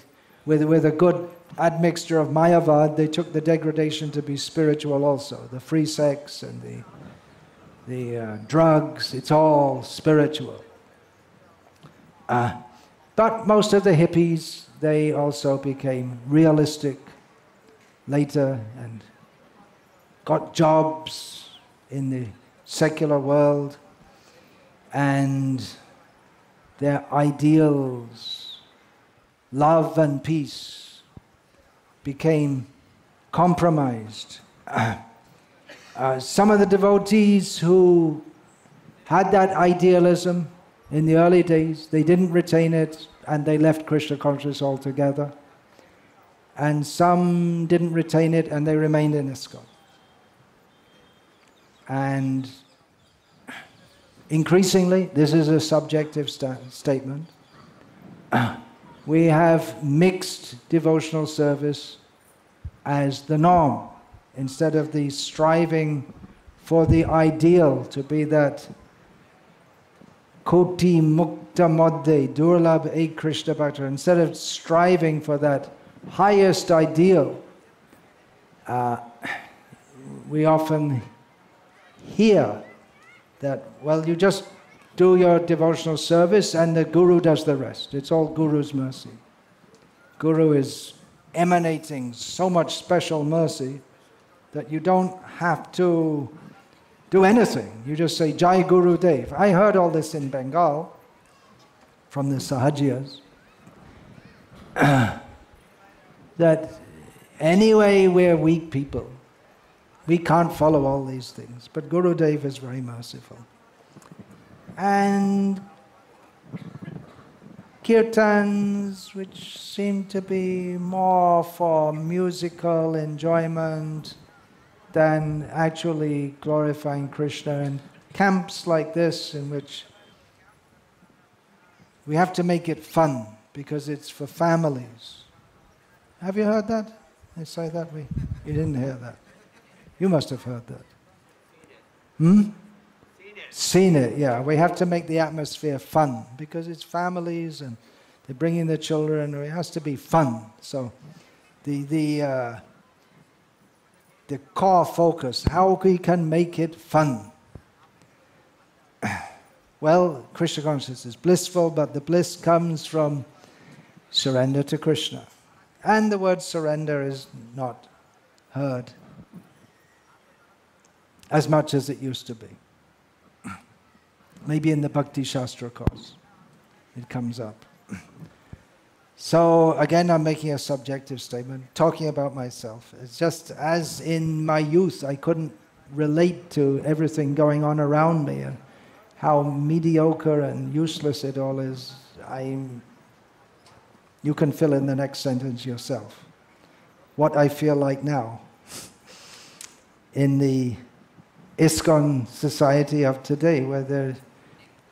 with a good admixture of Mayavad, they took the degradation to be spiritual also. The free sex and the drugs, it's all spiritual. But most of the hippies, they also became realistic later and got jobs in the secular world, and their ideals, love and peace, became compromised. Some of the devotees who had that idealism in the early days, they didn't retain it and they left Krishna consciousness altogether. And some didn't retain it and they remained in ISKCON. And increasingly, this is a subjective statement, we have mixed devotional service as the norm, instead of the striving for the ideal to be that koti mukta madhe durlabh ek Krishna bhakta. Instead of striving for that highest ideal, we often hear that, well, you just do your devotional service and the Guru does the rest. It's all Guru's mercy. Guru is emanating so much special mercy that you don't have to do anything. You just say, Jai Guru Dev. I heard all this in Bengal from the Sahajiyas, that anyway we're weak people. We can't follow all these things. But Guru Dev is very merciful. And kirtans, which seem to be more for musical enjoyment than actually glorifying Krishna, and camps like this in which we have to make it fun because it's for families. Have you heard that? They say that? You didn't hear that. You must have heard that. Seen it, yeah. We have to make the atmosphere fun because it's families and they're bringing their children. It has to be fun. So the core focus, how we can make it fun. Well, Krishna consciousness is blissful, but the bliss comes from surrender to Krishna. And the word surrender is not heard as much as it used to be. Maybe in the Bhakti Shastra course it comes up. So again, I'm making a subjective statement, talking about myself. It's just as in my youth I couldn't relate to everything going on around me and how mediocre and useless it all is. You can fill in the next sentence yourself. What I feel like now. in the ISKCON society of today, where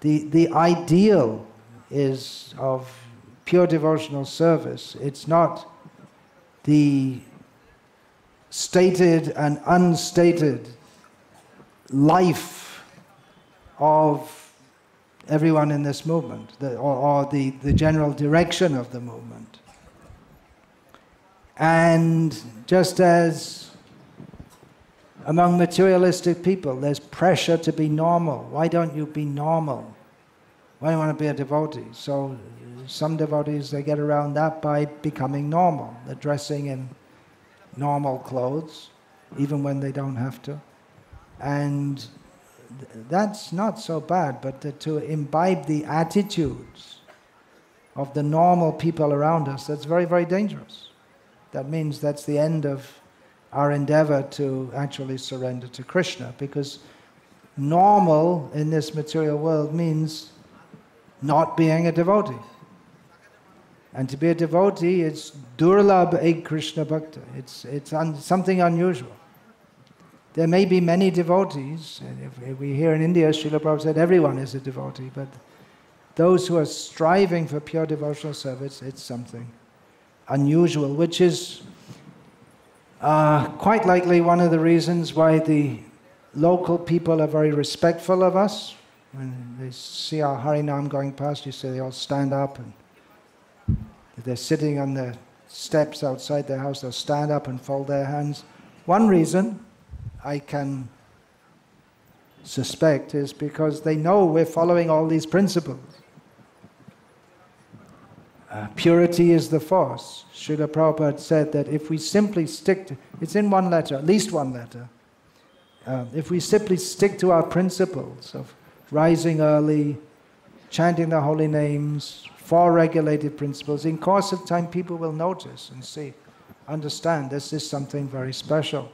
the ideal is of pure devotional service. It's not the stated and unstated life of everyone in this movement, or the general direction of the movement. And just as among materialistic people, there's pressure to be normal. Why don't you be normal? Why do you want to be a devotee? So some devotees, they get around that by becoming normal. They're dressing in normal clothes, even when they don't have to. And that's not so bad, but to imbibe the attitudes of the normal people around us, that's very, very dangerous. That means that's the end of our endeavor to actually surrender to Krishna, because normal in this material world means not being a devotee. And to be a devotee, it's durlabh ek Krishna bhakta. It's something unusual. There may be many devotees, and if we hear in India, Srila Prabhupada said everyone is a devotee, but those who are striving for pure devotional service, it's something unusual, which is quite likely one of the reasons why the local people are very respectful of us. When they see our Harinam going past, you see they all stand up, and if they're sitting on the steps outside their house, they'll stand up and fold their hands. One reason I can suspect is because they know we're following all these principles. Purity is the force. Srila Prabhupada said that if we simply stick to, it's in one letter, at least one letter, if we simply stick to our principles of rising early, chanting the holy names, 4 regulated principles, in course of time people will notice and see, understand this is something very special.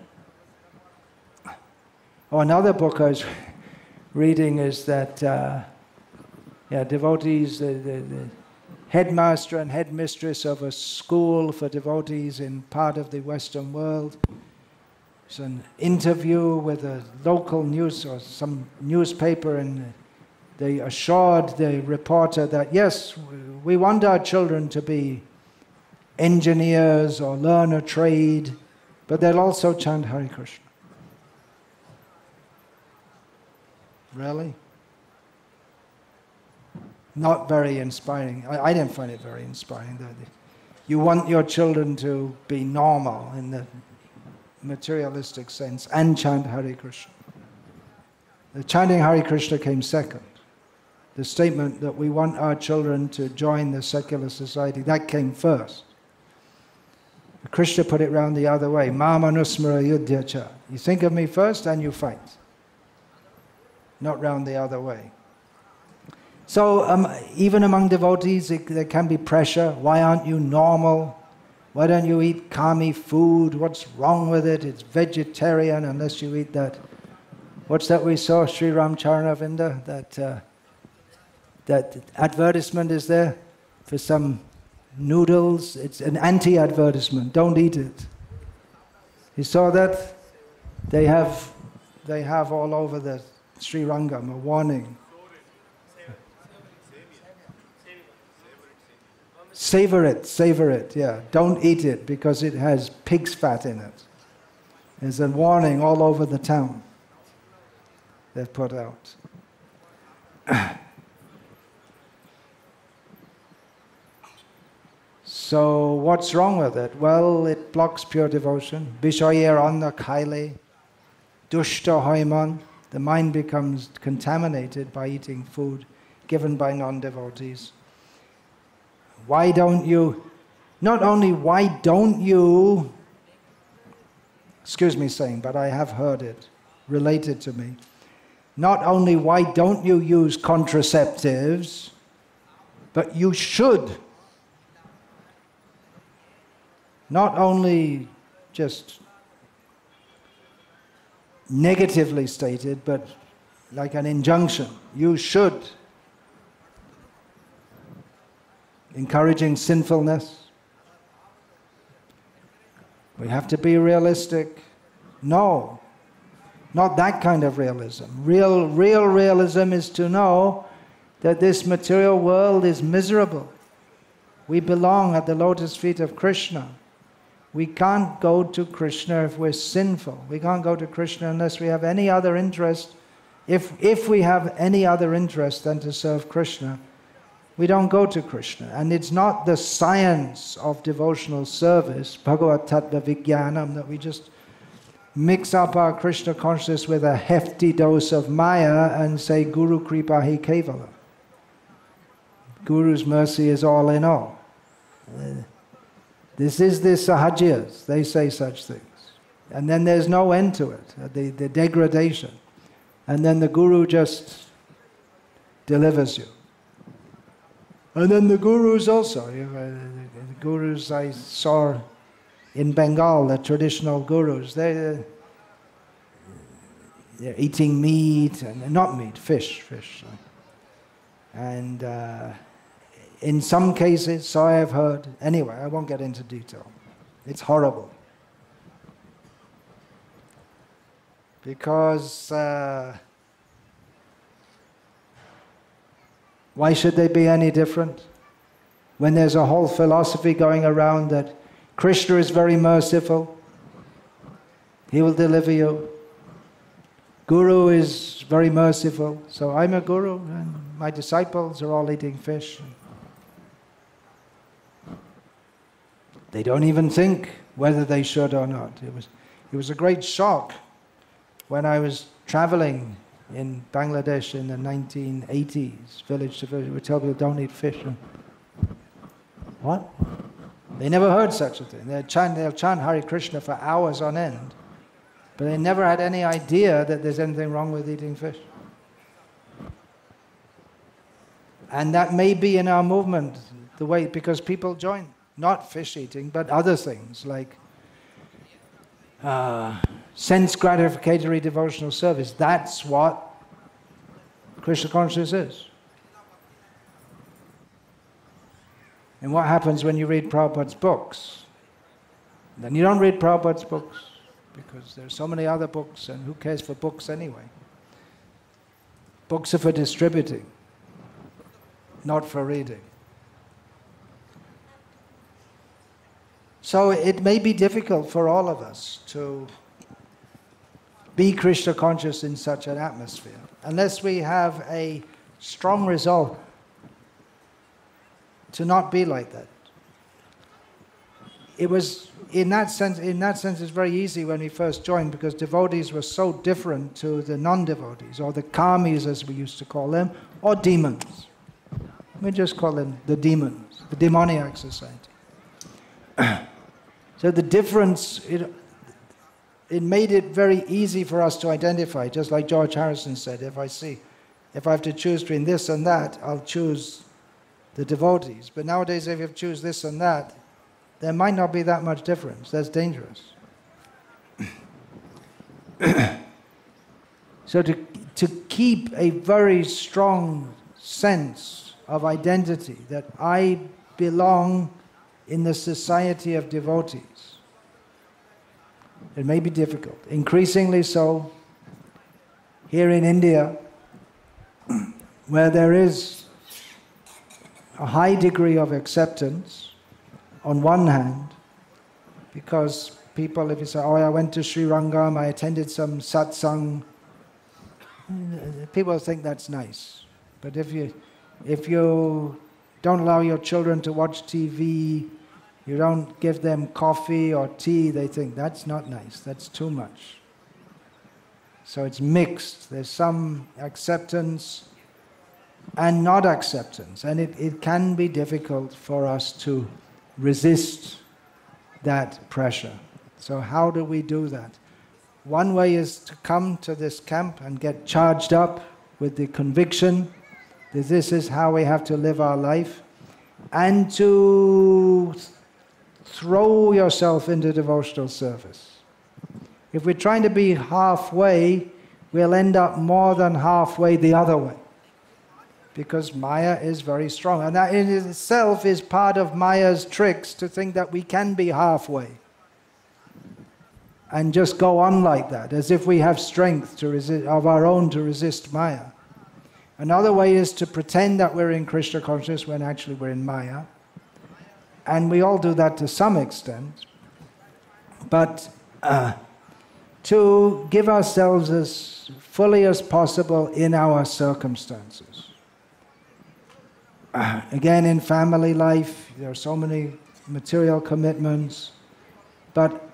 Oh, another book I was reading is that devotees, the headmaster and headmistress of a school for devotees in part of the Western world. It's an interview with a local news or some newspaper, and they assured the reporter that yes, we want our children to be engineers or learn a trade, but they'll also chant Hare Krishna. Really? Not very inspiring. I didn't find it very inspiring. You want your children to be normal in the materialistic sense and chant Hare Krishna. The chanting Hare Krishna came second. The statement that we want our children to join the secular society, that came first. Krishna put it round the other way. Ma manusmara yuddhya. You think of me first and you fight. Not round the other way. So even among devotees, there can be pressure. Why aren't you normal? Why don't you eat kami food? What's wrong with it? It's vegetarian unless you eat that. What's that we saw, Srirangam Charanavinda? That advertisement is there for some noodles. It's an anti-advertisement. Don't eat it. You saw that? They have all over the Srirangam a warning. Savor it, yeah. Don't eat it because it has pig's fat in it. There's a warning all over the town they've put out. So what's wrong with it? Well, it blocks pure devotion. Bishoyer anna kaile, dushta hoiman. The mind becomes contaminated by eating food given by non-devotees. Why don't you, not only why don't you, excuse me saying, but I have heard it related to me. Not only why don't you use contraceptives, but you should. Not only just negatively stated, but like an injunction. You should. Encouraging sinfulness. We have to be realistic. No. Not that kind of realism. Real realism is to know that this material world is miserable. We belong at the lotus feet of Krishna. We can't go to Krishna if we're sinful. We can't go to Krishna unless we have any other interest. If we have any other interest than to serve Krishna, we don't go to Krishna. And it's not the science of devotional service, Bhagavat Tattva Vijnanam, that we just mix up our Krishna consciousness with a hefty dose of Maya and say, Guru Kripa Hi Kevala. Guru's mercy is all in all. This is the Sahajiyas, they say such things. And then there's no end to it, the degradation. And then the Guru just delivers you. And then the Gurus also. The Gurus I saw in Bengal, the traditional Gurus, they're eating meat, and not meat, fish. And in some cases, so I have heard, anyway, I won't get into detail. It's horrible. Because why should they be any different? When there's a whole philosophy going around that Krishna is very merciful, he will deliver you. Guru is very merciful, so I'm a guru and my disciples are all eating fish. They don't even think whether they should or not. It was a great shock when I was traveling in Bangladesh in the 1980s, village to village. We tell people don't eat fish. What? They never heard such a thing. They'll chant Hare Krishna for hours on end, but they never had any idea that there's anything wrong with eating fish. And that may be in our movement, the way, because people join, not fish eating, but other things like sense gratificatory devotional service. That's what Krishna consciousness is. And what happens when you read Prabhupada's books? Then you don't read Prabhupada's books because there's so many other books, and who cares for books anyway? Books are for distributing, not for reading. So it may be difficult for all of us to be Krishna conscious in such an atmosphere, unless we have a strong resolve to not be like that. It was, in that sense, it's very easy when we first joined, because devotees were so different to the non-devotees, or the karmis as we used to call them, or demons. We just call them the demons, the demoniac society. So the difference, it made it very easy for us to identify, just like George Harrison said, if I have to choose between this and that, I'll choose the devotees. But nowadays, if you choose this and that, there might not be that much difference. That's dangerous. So to keep a very strong sense of identity, that I belong in the society of devotees, it may be difficult. Increasingly so here in India, where there is a high degree of acceptance on one hand, because people, if you say, oh, I went to Srirangam, I attended some satsang, people think that's nice. But if you don't allow your children to watch TV, you don't give them coffee or tea, they think that's not nice, that's too much. So it's mixed. There's some acceptance and not acceptance. And it can be difficult for us to resist that pressure. So how do we do that? One way is to come to this camp and get charged up with the conviction that this is how we have to live our life, and to throw yourself into devotional service. If we're trying to be halfway, we'll end up more than halfway the other way, because Maya is very strong. And that in itself is part of Maya's tricks, to think that we can be halfway. and just go on like that, as if we have strength to resist, of our own to resist Maya. Another way is to pretend that we're in Krishna consciousness when actually we're in Maya. And we all do that to some extent. But to give ourselves as fully as possible in our circumstances. Again, in family life, there are so many material commitments, but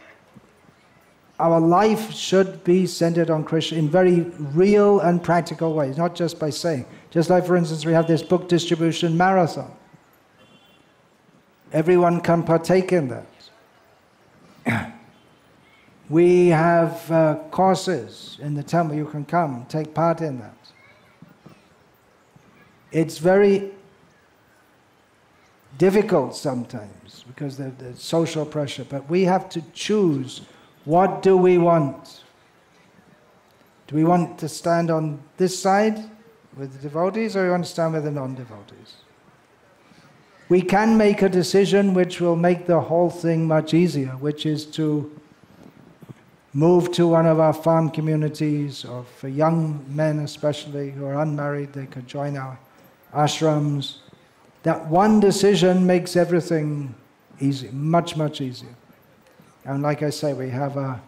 our life should be centered on Krishna in very real and practical ways, not just by saying. Just like, for instance, we have this book distribution marathon. Everyone can partake in that. We have courses in the temple. You can come, take part in that. It's very difficult sometimes because there's social pressure, but we have to choose. What do we want? Do we want to stand on this side with the devotees, or do we want to stand with the non-devotees? We can make a decision which will make the whole thing much easier, which is to move to one of our farm communities, or for young men especially who are unmarried, they could join our ashrams. That one decision makes everything easy, much, much easier. And like I say, we have a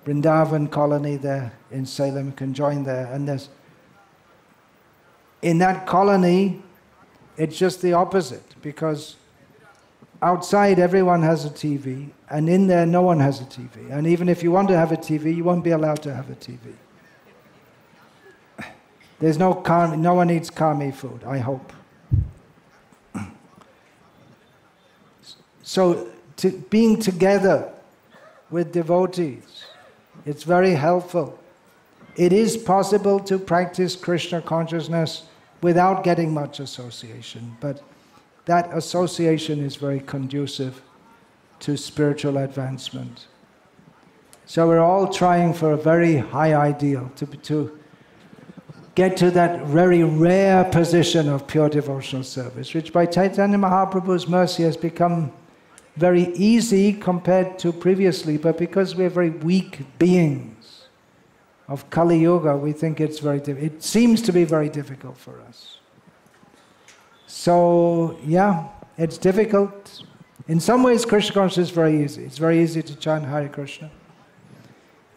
Vrindavan colony there in Salem. You can join there. And in that colony, it's just the opposite, because outside everyone has a TV, and in there no one has a TV. And even if you want to have a TV, you won't be allowed to have a TV. There's no one eats kami food, I hope. So being together with devotees, it's very helpful. It is possible to practice Krishna consciousness without getting much association, but that association is very conducive to spiritual advancement. So we're all trying for a very high ideal, to get to that very rare position of pure devotional service, which by Chaitanya Mahaprabhu's mercy has become very easy compared to previously, but because we're very weak beings of Kali Yuga, we think it's it seems to be very difficult for us. So, yeah, it's difficult. In some ways, Krishna consciousness is very easy. It's very easy to chant Hare Krishna.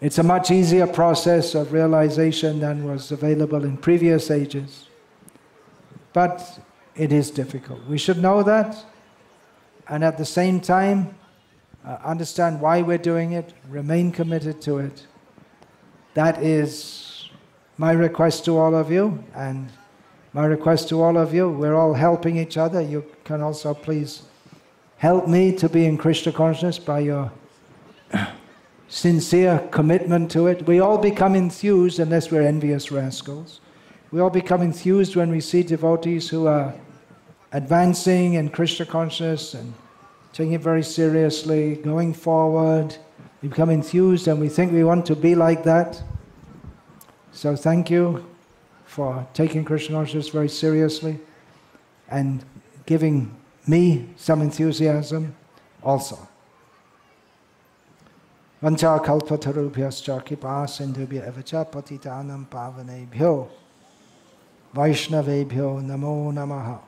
It's a much easier process of realization than was available in previous ages. But it is difficult. We should know that, and at the same time, understand why we're doing it, remain committed to it. That is my request to all of you, and my request to all of you. We're all helping each other. You can also please help me to be in Krishna consciousness by your sincere commitment to it. We all become enthused, unless we're envious rascals. We all become enthused when we see devotees who are advancing in Krishna consciousness and taking it very seriously, going forward. We become enthused and we think we want to be like that. So thank you for taking Krishna consciousness very seriously and giving me some enthusiasm also. Vancha kalpatarubhyascha kripa sindhubhya evacha patitanam pavanebhyo Vaishnavebhyo namo namaha.